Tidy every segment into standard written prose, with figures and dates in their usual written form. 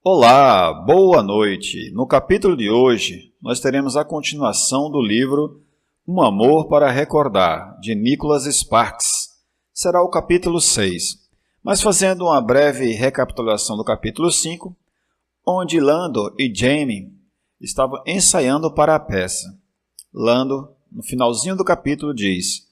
Olá, boa noite! No capítulo de hoje, nós teremos a continuação do livro Um Amor para Recordar, de Nicholas Sparks. Será o capítulo 6, mas fazendo uma breve recapitulação do capítulo 5, onde Lando e Jamie estavam ensaiando para a peça. Lando, no finalzinho do capítulo, diz: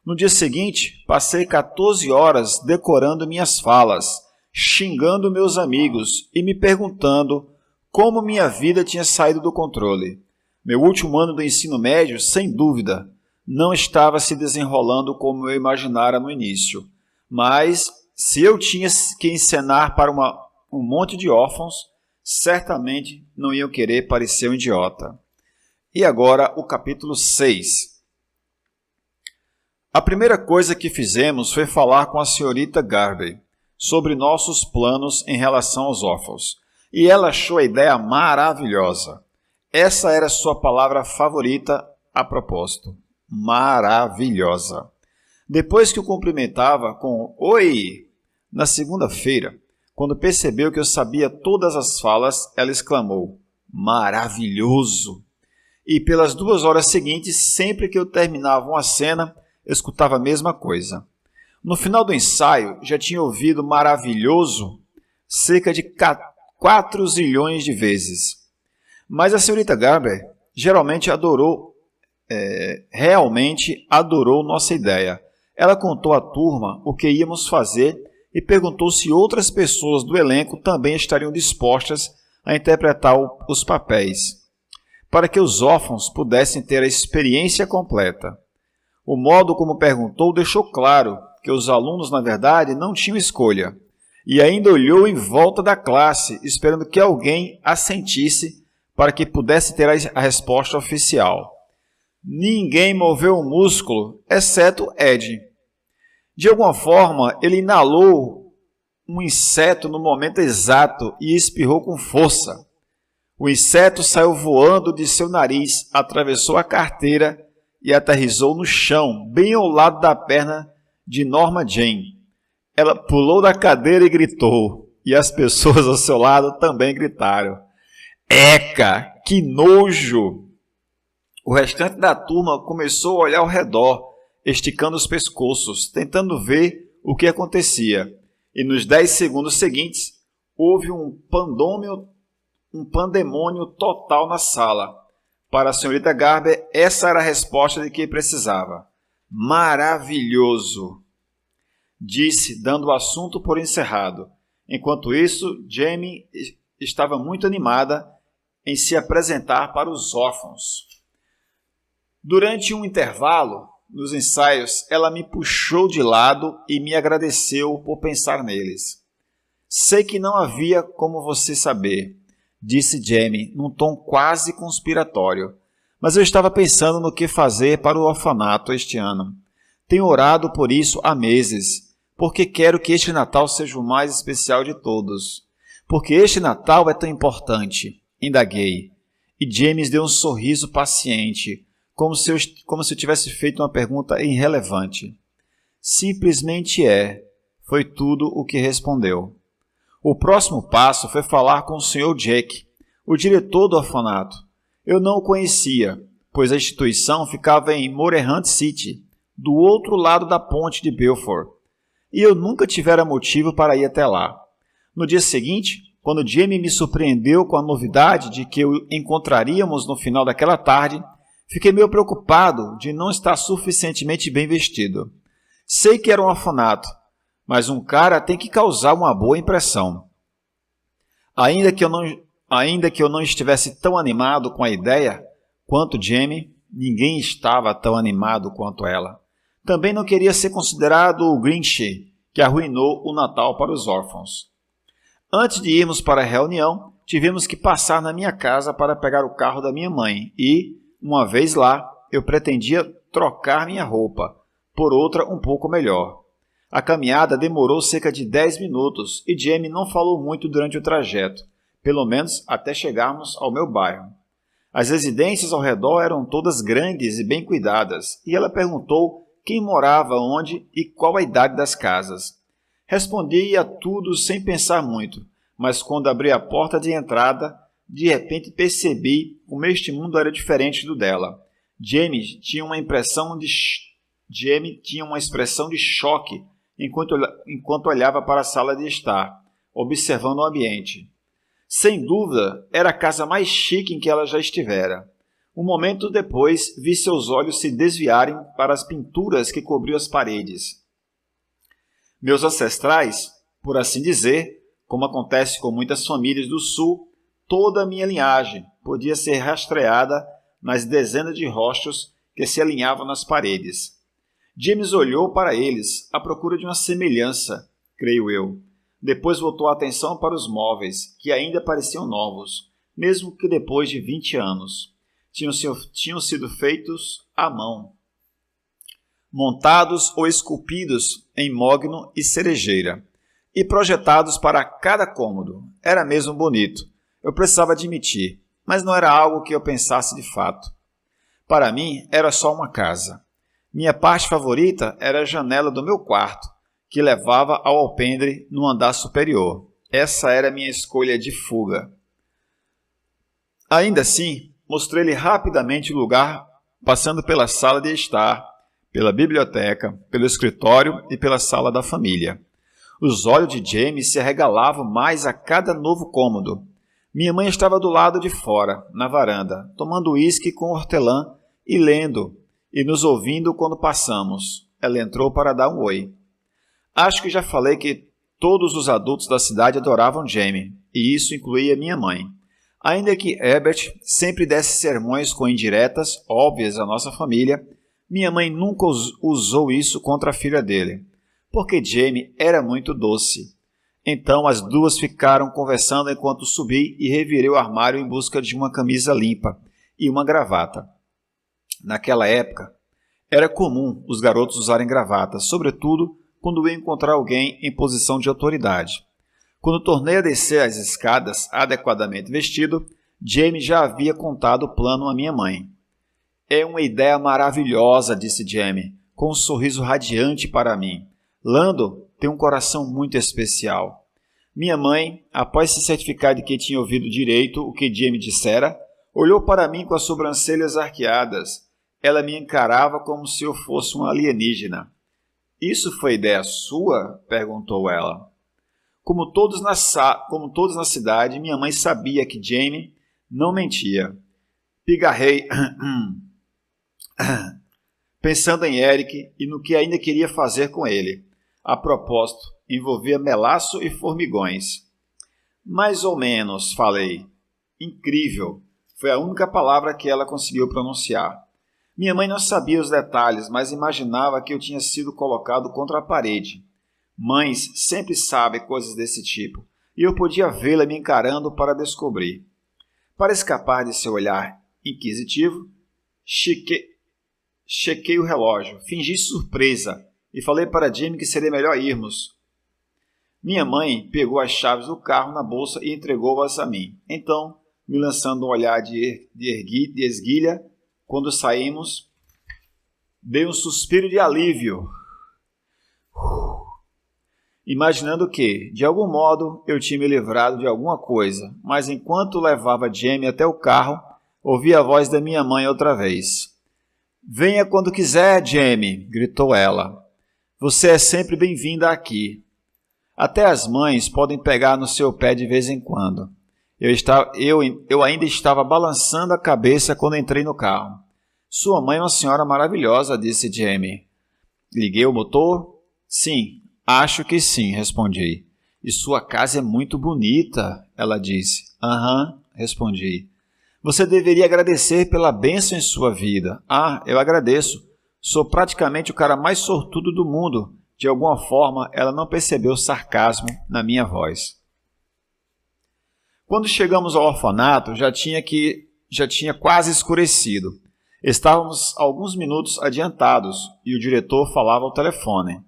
"No dia seguinte, passei 14 horas decorando minhas falas, xingando meus amigos e me perguntando como minha vida tinha saído do controle. Meu último ano do ensino médio, sem dúvida, não estava se desenrolando como eu imaginara no início. Mas, se eu tinha que encenar para um monte de órfãos, certamente não iam querer parecer um idiota." E agora o capítulo 6. A primeira coisa que fizemos foi falar com a senhorita Garvey sobre nossos planos em relação aos órfãos, e ela achou a ideia maravilhosa. Essa era sua palavra favorita a propósito. Maravilhosa. Depois que o cumprimentava com "Oi!", na segunda-feira, quando percebeu que eu sabia todas as falas, ela exclamou: "Maravilhoso!" E pelas 2 horas seguintes, sempre que eu terminava uma cena, eu escutava a mesma coisa. No final do ensaio, já tinha ouvido "maravilhoso" cerca de 4 zilhões de vezes. Mas a senhorita Garber realmente adorou nossa ideia. Ela contou à turma o que íamos fazer e perguntou se outras pessoas do elenco também estariam dispostas a interpretar os papéis, para que os órfãos pudessem ter a experiência completa. O modo como perguntou deixou claro que os alunos, na verdade, não tinham escolha, e ainda olhou em volta da classe, esperando que alguém assentisse para que pudesse ter a resposta oficial. Ninguém moveu um músculo, exceto Ed. De alguma forma, ele inalou um inseto no momento exato e espirrou com força. O inseto saiu voando de seu nariz, atravessou a carteira e aterrissou no chão, bem ao lado da perna de Norma Jane. Ela pulou da cadeira e gritou, e as pessoas ao seu lado também gritaram: "Eca, que nojo!" O restante da turma começou a olhar ao redor, esticando os pescoços, tentando ver o que acontecia. E nos 10 segundos seguintes, houve um pandemônio total na sala. Para a senhorita Garber, essa era a resposta de que precisava. "Maravilhoso!", disse, dando o assunto por encerrado. Enquanto isso, Jamie estava muito animada em se apresentar para os órfãos. Durante um intervalo, nos ensaios, ela me puxou de lado e me agradeceu por pensar neles. "Sei que não havia como você saber", disse Jamie, num tom quase conspiratório. "Mas eu estava pensando no que fazer para o orfanato este ano. Tenho orado por isso há meses, porque quero que este Natal seja o mais especial de todos. Porque este Natal é tão importante", indaguei. E James deu um sorriso paciente, como se eu tivesse feito uma pergunta irrelevante. "Simplesmente é", foi tudo o que respondeu. O próximo passo foi falar com o Sr. Jack, o diretor do orfanato. Eu não o conhecia, pois a instituição ficava em Morehunt City, do outro lado da ponte de Belfort, e eu nunca tivera motivo para ir até lá. No dia seguinte, quando Jamie me surpreendeu com a novidade de que o encontraríamos no final daquela tarde, fiquei meio preocupado de não estar suficientemente bem vestido. Sei que era um orfanato, mas um cara tem que causar uma boa impressão. Ainda que eu não estivesse tão animado com a ideia quanto Jamie, ninguém estava tão animado quanto ela. Também não queria ser considerado o Grinch que arruinou o Natal para os órfãos. Antes de irmos para a reunião, tivemos que passar na minha casa para pegar o carro da minha mãe e, uma vez lá, eu pretendia trocar minha roupa por outra um pouco melhor. A caminhada demorou cerca de 10 minutos e Jamie não falou muito durante o trajeto, pelo menos até chegarmos ao meu bairro. As residências ao redor eram todas grandes e bem cuidadas, e ela perguntou quem morava onde e qual a idade das casas. Respondi a tudo sem pensar muito, mas quando abri a porta de entrada, de repente percebi como este mundo era diferente do dela. Jamie tinha uma expressão de choque enquanto olhava para a sala de estar, observando o ambiente. Sem dúvida, era a casa mais chique em que ela já estivera. Um momento depois, vi seus olhos se desviarem para as pinturas que cobriam as paredes. Meus ancestrais, por assim dizer, como acontece com muitas famílias do Sul, toda a minha linhagem podia ser rastreada nas dezenas de rostos que se alinhavam nas paredes. James olhou para eles, à procura de uma semelhança, creio eu. Depois voltou a atenção para os móveis, que ainda pareciam novos, mesmo que depois de 20 anos. Tinham sido feitos à mão, montados ou esculpidos em mogno e cerejeira, e projetados para cada cômodo. Era mesmo bonito, eu precisava admitir, mas não era algo que eu pensasse de fato. Para mim, era só uma casa. Minha parte favorita era a janela do meu quarto, que levava ao alpendre no andar superior. Essa era a minha escolha de fuga. Ainda assim, mostrei-lhe rapidamente o lugar, passando pela sala de estar, pela biblioteca, pelo escritório e pela sala da família. Os olhos de James se arregalavam mais a cada novo cômodo. Minha mãe estava do lado de fora, na varanda, tomando uísque com hortelã e lendo, e nos ouvindo quando passamos. Ela entrou para dar um oi. Acho que já falei que todos os adultos da cidade adoravam Jamie, e isso incluía minha mãe. Ainda que Herbert sempre desse sermões com indiretas óbvias à nossa família, minha mãe nunca usou isso contra a filha dele, porque Jamie era muito doce. Então as duas ficaram conversando enquanto subi e revirei o armário em busca de uma camisa limpa e uma gravata. Naquela época, era comum os garotos usarem gravatas, sobretudo quando ia encontrar alguém em posição de autoridade. Quando tornei a descer as escadas adequadamente vestido, Jamie já havia contado o plano à minha mãe. É uma ideia maravilhosa, disse Jamie, com um sorriso radiante para mim. Lando tem um coração muito especial. Minha mãe, após se certificar de que tinha ouvido direito o que Jamie dissera, olhou para mim com as sobrancelhas arqueadas. Ela me encarava como se eu fosse um alienígena. Isso foi ideia sua? Perguntou ela. Como todos na cidade, minha mãe sabia que Jamie não mentia. Pigarrei, pensando em Eric e no que ainda queria fazer com ele. A propósito, envolvia melaço e formigões. Mais ou menos, falei. Incrível. Foi a única palavra que ela conseguiu pronunciar. Minha mãe não sabia os detalhes, mas imaginava que eu tinha sido colocado contra a parede. Mães sempre sabem coisas desse tipo, e eu podia vê-la me encarando para descobrir. Para escapar de seu olhar inquisitivo, chequei o relógio, fingi surpresa e falei para Jamie que seria melhor irmos. Minha mãe pegou as chaves do carro na bolsa e entregou-as a mim. Então, me lançando um olhar de esguilha, quando saímos, dei um suspiro de alívio, imaginando que, de algum modo, eu tinha me livrado de alguma coisa, mas enquanto levava Jamie até o carro, ouvi a voz da minha mãe outra vez. Venha quando quiser, Jamie, gritou ela. Você é sempre bem-vinda aqui. Até as mães podem pegar no seu pé de vez em quando. Eu ainda estava balançando a cabeça quando entrei no carro. Sua mãe é uma senhora maravilhosa, disse Jamie. Liguei o motor? Sim, acho que sim, respondi. E sua casa é muito bonita, ela disse. Aham, respondi. Você deveria agradecer pela bênção em sua vida. Ah, eu agradeço. Sou praticamente o cara mais sortudo do mundo. De alguma forma, ela não percebeu sarcasmo na minha voz. Quando chegamos ao orfanato, já tinha quase escurecido. Estávamos alguns minutos adiantados e o diretor falava ao telefone.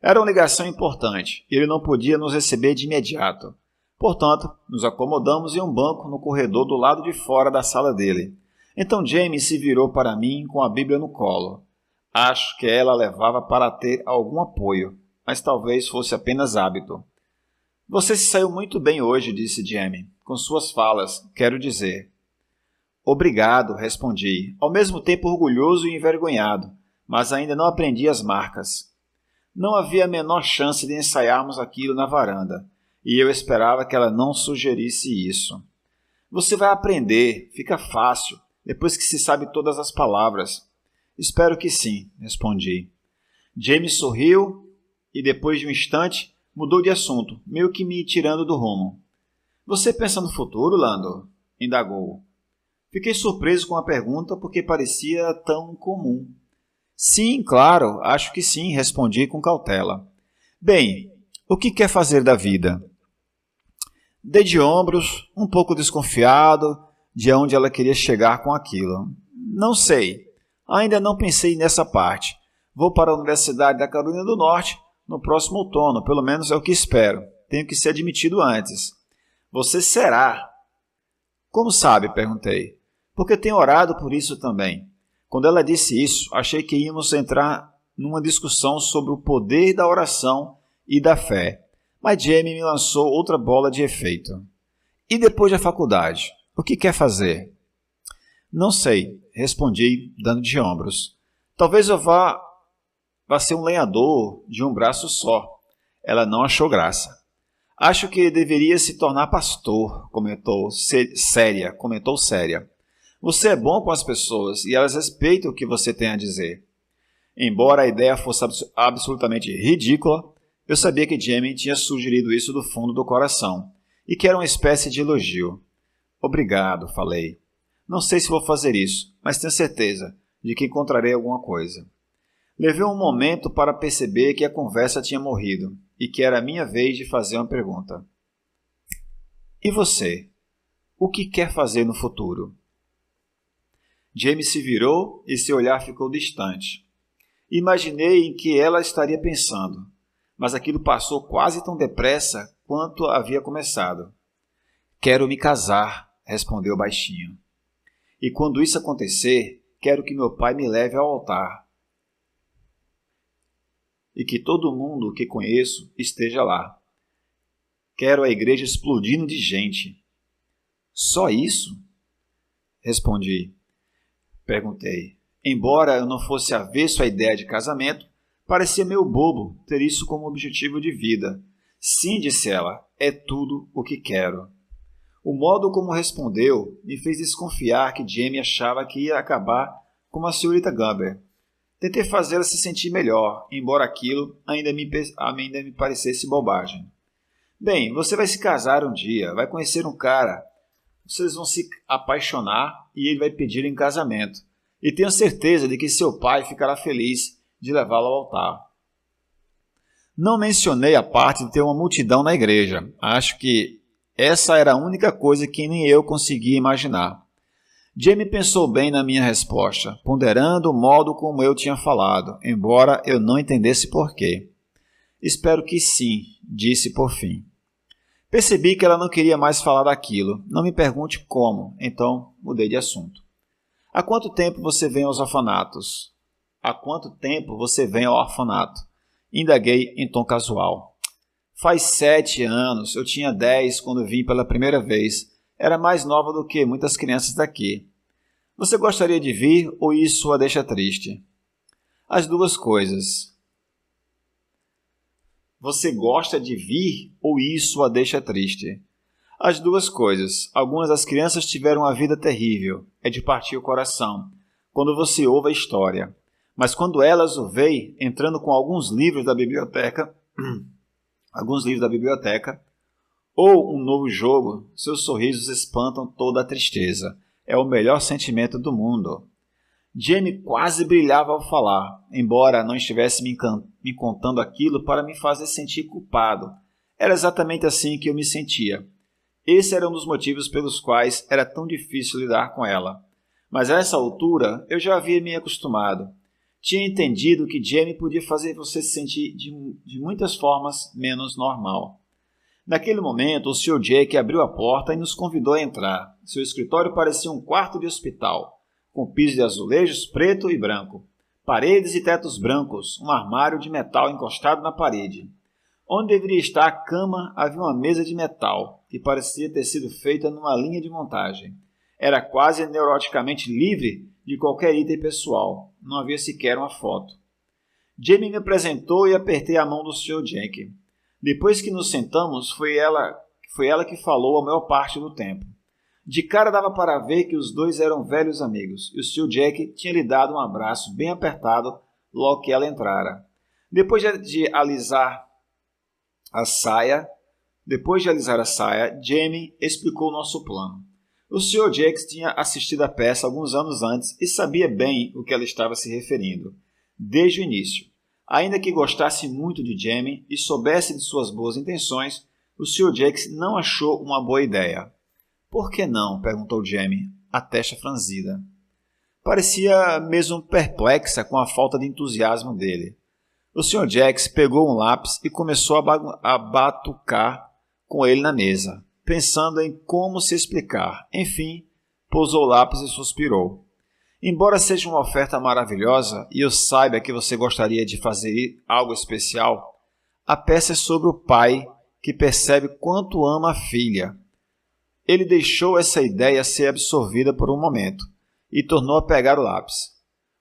Era uma ligação importante e ele não podia nos receber de imediato. Portanto, nos acomodamos em um banco no corredor do lado de fora da sala dele. Então Jamie se virou para mim com a Bíblia no colo. Acho que ela levava para ter algum apoio, mas talvez fosse apenas hábito. Você se saiu muito bem hoje, disse Jamie. Com suas falas, quero dizer. Obrigado, respondi, ao mesmo tempo orgulhoso e envergonhado, mas ainda não aprendi as marcas. Não havia a menor chance de ensaiarmos aquilo na varanda, e eu esperava que ela não sugerisse isso. Você vai aprender, fica fácil, depois que se sabe todas as palavras. Espero que sim, respondi. Jamie sorriu e, depois de um instante, mudou de assunto, meio que me tirando do rumo. Você pensa no futuro, Lando? Indagou. Fiquei surpreso com a pergunta porque parecia tão comum. Sim, claro, acho que sim, respondi com cautela. Bem, o que quer fazer da vida? Dei de ombros, um pouco desconfiado de onde ela queria chegar com aquilo. Não sei, ainda não pensei nessa parte. Vou para a Universidade da Carolina do Norte no próximo outono, pelo menos é o que espero. Tenho que ser admitido antes. Você será. Como sabe? Perguntei. Porque tenho orado por isso também. Quando ela disse isso, achei que íamos entrar numa discussão sobre o poder da oração e da fé. Mas Jamie me lançou outra bola de efeito. E depois da faculdade? O que quer fazer? Não sei, respondi, dando de ombros. Talvez eu vá ser um lenhador de um braço só. Ela não achou graça. Acho que deveria se tornar pastor, comentou séria. Você é bom com as pessoas e elas respeitam o que você tem a dizer. Embora a ideia fosse absolutamente ridícula, eu sabia que Jamie tinha sugerido isso do fundo do coração e que era uma espécie de elogio. Obrigado, falei. Não sei se vou fazer isso, mas tenho certeza de que encontrarei alguma coisa. Levei um momento para perceber que a conversa tinha morrido e que era a minha vez de fazer uma pergunta. E você? O que quer fazer no futuro? Jamie se virou e seu olhar ficou distante. Imaginei em que ela estaria pensando, mas aquilo passou quase tão depressa quanto havia começado. Quero me casar, respondeu baixinho. E quando isso acontecer, quero que meu pai me leve ao altar. E que todo mundo que conheço esteja lá. Quero a igreja explodindo de gente. Só isso? Respondi. Perguntei. Embora eu não fosse avesso à ideia de casamento, parecia meio bobo ter isso como objetivo de vida. Sim, disse ela, é tudo o que quero. O modo como respondeu me fez desconfiar que Jamie achava que ia acabar como a senhorita Gumber. Tentei fazê-la se sentir melhor, embora aquilo ainda me parecesse bobagem. Bem, você vai se casar um dia, vai conhecer um cara, vocês vão se apaixonar e ele vai pedir em casamento. E tenho certeza de que seu pai ficará feliz de levá-lo ao altar. Não mencionei a parte de ter uma multidão na igreja. Acho que essa era a única coisa que nem eu conseguia imaginar. Jamie pensou bem na minha resposta, ponderando o modo como eu tinha falado, embora eu não entendesse porquê. Espero que sim, disse por fim. Percebi que ela não queria mais falar daquilo. Não me pergunte como, então mudei de assunto. Há quanto tempo você vem aos orfanatos? Há quanto tempo você vem ao orfanato? Indaguei em tom casual. Faz 7 anos, eu tinha 10 quando vim pela primeira vez. Era mais nova do que muitas crianças daqui. Você gostaria de vir ou isso a deixa triste? As duas coisas. Você gosta de vir ou isso a deixa triste? As duas coisas. Algumas das crianças tiveram uma vida terrível. É de partir o coração, quando você ouve a história. Mas quando elas o veem, entrando com alguns livros da biblioteca, ou um novo jogo, seus sorrisos espantam toda a tristeza. É o melhor sentimento do mundo. Jamie quase brilhava ao falar, embora não estivesse me contando aquilo para me fazer sentir culpado. Era exatamente assim que eu me sentia. Esse era um dos motivos pelos quais era tão difícil lidar com ela. Mas a essa altura eu já havia me acostumado. Tinha entendido que Jamie podia fazer você se sentir de muitas formas menos normal. Naquele momento, o Sr. Jake abriu a porta e nos convidou a entrar. Seu escritório parecia um quarto de hospital, com piso de azulejos preto e branco, paredes e tetos brancos, um armário de metal encostado na parede. Onde deveria estar a cama havia uma mesa de metal, que parecia ter sido feita numa linha de montagem. Era quase neuroticamente livre de qualquer item pessoal. Não havia sequer uma foto. Jamie me apresentou e apertei a mão do Sr. Jack. Depois que nos sentamos, foi ela que falou a maior parte do tempo. De cara dava para ver que os dois eram velhos amigos, e o Sr. Jack tinha lhe dado um abraço bem apertado logo que ela entrara. Depois de alisar a saia, Jamie explicou nosso plano. O Sr. Jack tinha assistido a peça alguns anos antes e sabia bem o que ela estava se referindo, desde o início. Ainda que gostasse muito de Jamie e soubesse de suas boas intenções, o Sr. Jack não achou uma boa ideia. Por que não? Perguntou Jamie, a testa franzida. Parecia mesmo perplexa com a falta de entusiasmo dele. O Sr. Jack pegou um lápis e começou a batucar com ele na mesa, pensando em como se explicar. Enfim, pousou o lápis e suspirou. Embora seja uma oferta maravilhosa e eu saiba que você gostaria de fazer algo especial, a peça é sobre o pai que percebe quanto ama a filha. Ele deixou essa ideia ser absorvida por um momento e tornou a pegar o lápis.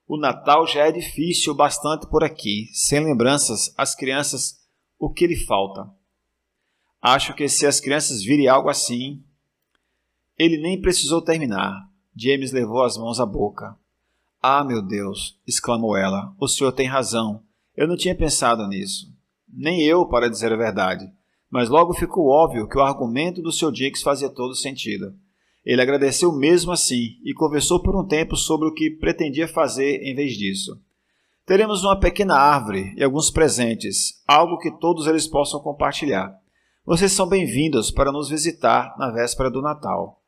O Natal já é difícil bastante por aqui. Sem lembranças, as crianças, o que lhe falta? Acho que se as crianças virem algo assim... Ele nem precisou terminar. James levou as mãos à boca. Ah, meu Deus! Exclamou ela. O senhor tem razão. Eu não tinha pensado nisso. Nem eu, para dizer a verdade. Mas logo ficou óbvio que o argumento do Sr. Jakes fazia todo sentido. Ele agradeceu mesmo assim e conversou por um tempo sobre o que pretendia fazer em vez disso. Teremos uma pequena árvore e alguns presentes, algo que todos eles possam compartilhar. Vocês são bem-vindos para nos visitar na véspera do Natal.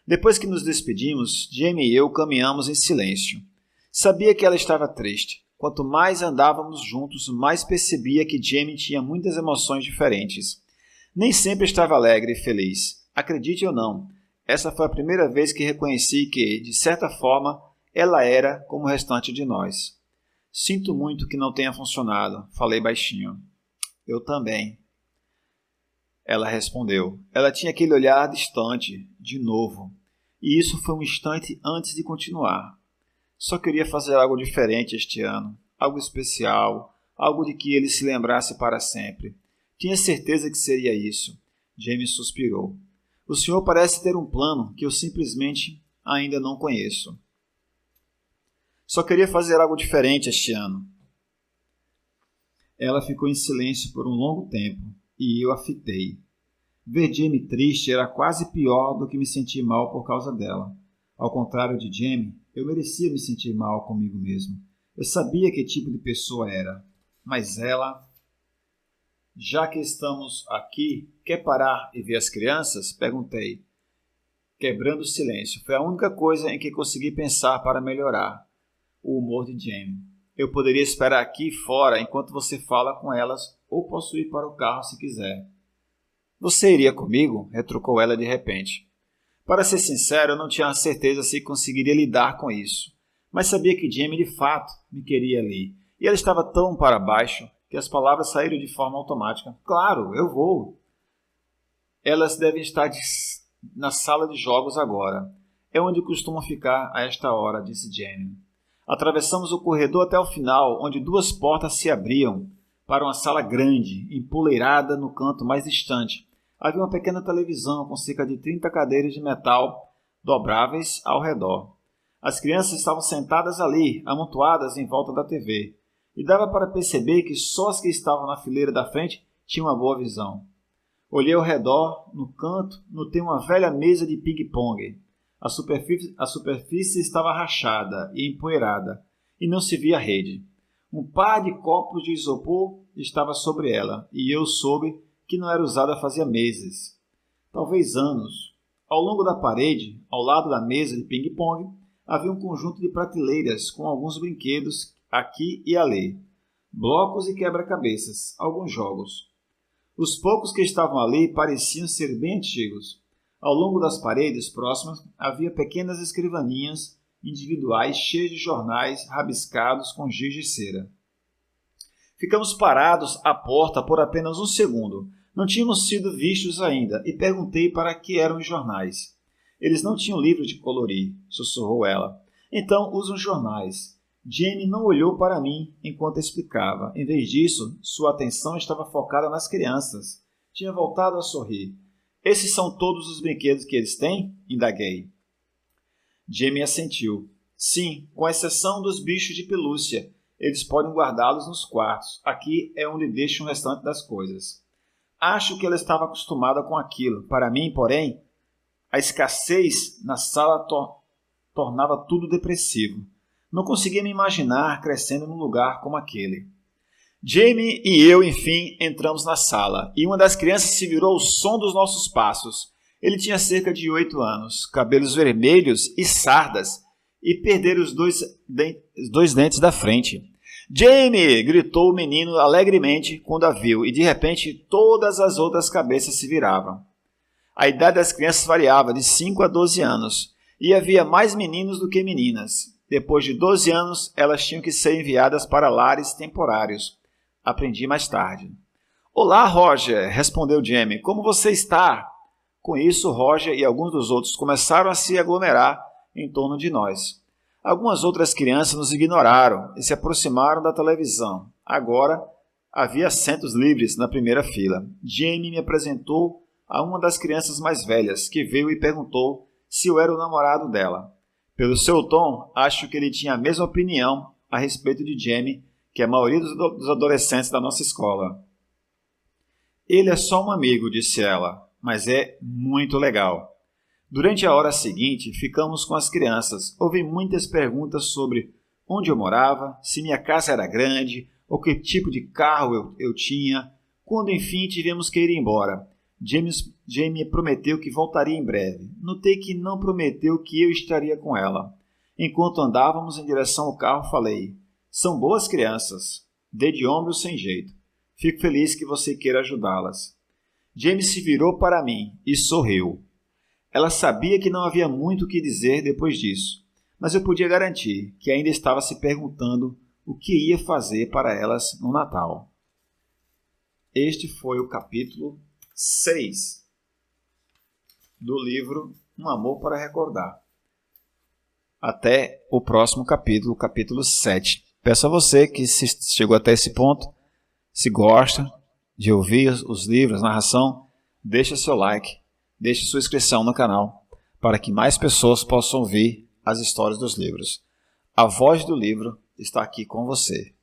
Depois que nos despedimos, Jamie e eu caminhamos em silêncio. Sabia que ela estava triste. Quanto mais andávamos juntos, mais percebia que Jamie tinha muitas emoções diferentes. Nem sempre estava alegre e feliz. Acredite ou não, essa foi a primeira vez que reconheci que, de certa forma, ela era como o restante de nós. Sinto muito que não tenha funcionado, falei baixinho. Eu também. Ela respondeu. Ela tinha aquele olhar distante, de novo. E isso foi um instante antes de continuar. Só queria fazer algo diferente este ano, algo especial, algo de que ele se lembrasse para sempre. Tinha certeza que seria isso. James suspirou. O senhor parece ter um plano que eu simplesmente ainda não conheço. Só queria fazer algo diferente este ano. Ela ficou em silêncio por um longo tempo, e eu a fitei. Ver Jamie triste era quase pior do que me sentir mal por causa dela. Ao contrário de Jamie, eu merecia me sentir mal comigo mesmo. Eu sabia que tipo de pessoa era. Mas ela... Já que estamos aqui, quer parar e ver as crianças? Perguntei, quebrando o silêncio. Foi a única coisa em que consegui pensar para melhorar o humor de Jamie. Eu poderia esperar aqui fora enquanto você fala com elas, ou posso ir para o carro se quiser. Você iria comigo? Retrucou ela de repente. Para ser sincero, eu não tinha certeza se conseguiria lidar com isso. Mas sabia que Jamie de fato me queria ali. E ela estava tão para baixo que as palavras saíram de forma automática. Claro, eu vou. Elas devem estar na sala de jogos agora. É onde costumam ficar a esta hora, disse Jamie. Atravessamos o corredor até o final, onde duas portas se abriam para uma sala grande, empoleirada no canto mais distante. Havia uma pequena televisão com cerca de 30 cadeiras de metal dobráveis ao redor. As crianças estavam sentadas ali, amontoadas em volta da TV. E dava para perceber que só as que estavam na fileira da frente tinham uma boa visão. Olhei ao redor, no canto, notei uma velha mesa de ping-pong. A superfície estava rachada e empoeirada, e não se via rede. Um par de copos de isopor estava sobre ela, e eu soube que não era usada fazia meses. Talvez anos. Ao longo da parede, ao lado da mesa de ping-pong, havia um conjunto de prateleiras com alguns brinquedos aqui e ali, blocos e quebra-cabeças, alguns jogos. Os poucos que estavam ali pareciam ser bem antigos. Ao longo das paredes próximas havia pequenas escrivaninhas individuais cheias de jornais rabiscados com giz de cera. Ficamos parados à porta por apenas um segundo. Não tínhamos sido vistos ainda e perguntei para que eram os jornais. Eles não tinham livro de colorir, sussurrou ela. Então usam jornais. Jamie não olhou para mim enquanto explicava. Em vez disso, sua atenção estava focada nas crianças. Tinha voltado a sorrir. Esses são todos os brinquedos que eles têm? Indaguei. Jamie assentiu. Sim, com exceção dos bichos de pelúcia. Eles podem guardá-los nos quartos. Aqui é onde deixam o restante das coisas. Acho que ela estava acostumada com aquilo. Para mim, porém, a escassez na sala tornava tudo depressivo. Não conseguia me imaginar crescendo num lugar como aquele. Jamie e eu, enfim, entramos na sala, e uma das crianças se virou ao som dos nossos passos. Ele tinha cerca de 8 anos, cabelos vermelhos e sardas, e perdera os dois dentes da frente. Jamie! Gritou o menino alegremente quando a viu, e de repente todas as outras cabeças se viravam. A idade das crianças variava de 5 a 12 anos, e havia mais meninos do que meninas. Depois de 12 anos, elas tinham que ser enviadas para lares temporários. Aprendi mais tarde. Olá, Roger, respondeu Jamie. Como você está? Com isso, Roger e alguns dos outros começaram a se aglomerar em torno de nós. Algumas outras crianças nos ignoraram e se aproximaram da televisão. Agora, havia assentos livres na primeira fila. Jamie me apresentou a uma das crianças mais velhas, que veio e perguntou se eu era o namorado dela. Pelo seu tom, acho que ele tinha a mesma opinião a respeito de Jamie que a maioria dos adolescentes da nossa escola. Ele é só um amigo, disse ela, mas é muito legal. Durante a hora seguinte, ficamos com as crianças. Houve muitas perguntas sobre onde eu morava, se minha casa era grande, ou que tipo de carro eu tinha. Quando, enfim, tivemos que ir embora. Jamie prometeu que voltaria em breve. Notei que não prometeu que eu estaria com ela. Enquanto andávamos em direção ao carro, falei: são boas crianças. Dei de ombros sem jeito. Fico feliz que você queira ajudá-las. Jamie se virou para mim e sorriu. Ela sabia que não havia muito o que dizer depois disso, mas eu podia garantir que ainda estava se perguntando o que ia fazer para elas no Natal. Este foi o capítulo 6 do livro Um Amor para Recordar. Até o próximo capítulo, capítulo 7. Peço a você que, se chegou até esse ponto, se gosta de ouvir os livros, a narração, deixe seu like, deixe sua inscrição no canal, para que mais pessoas possam ouvir as histórias dos livros. A voz do livro está aqui com você.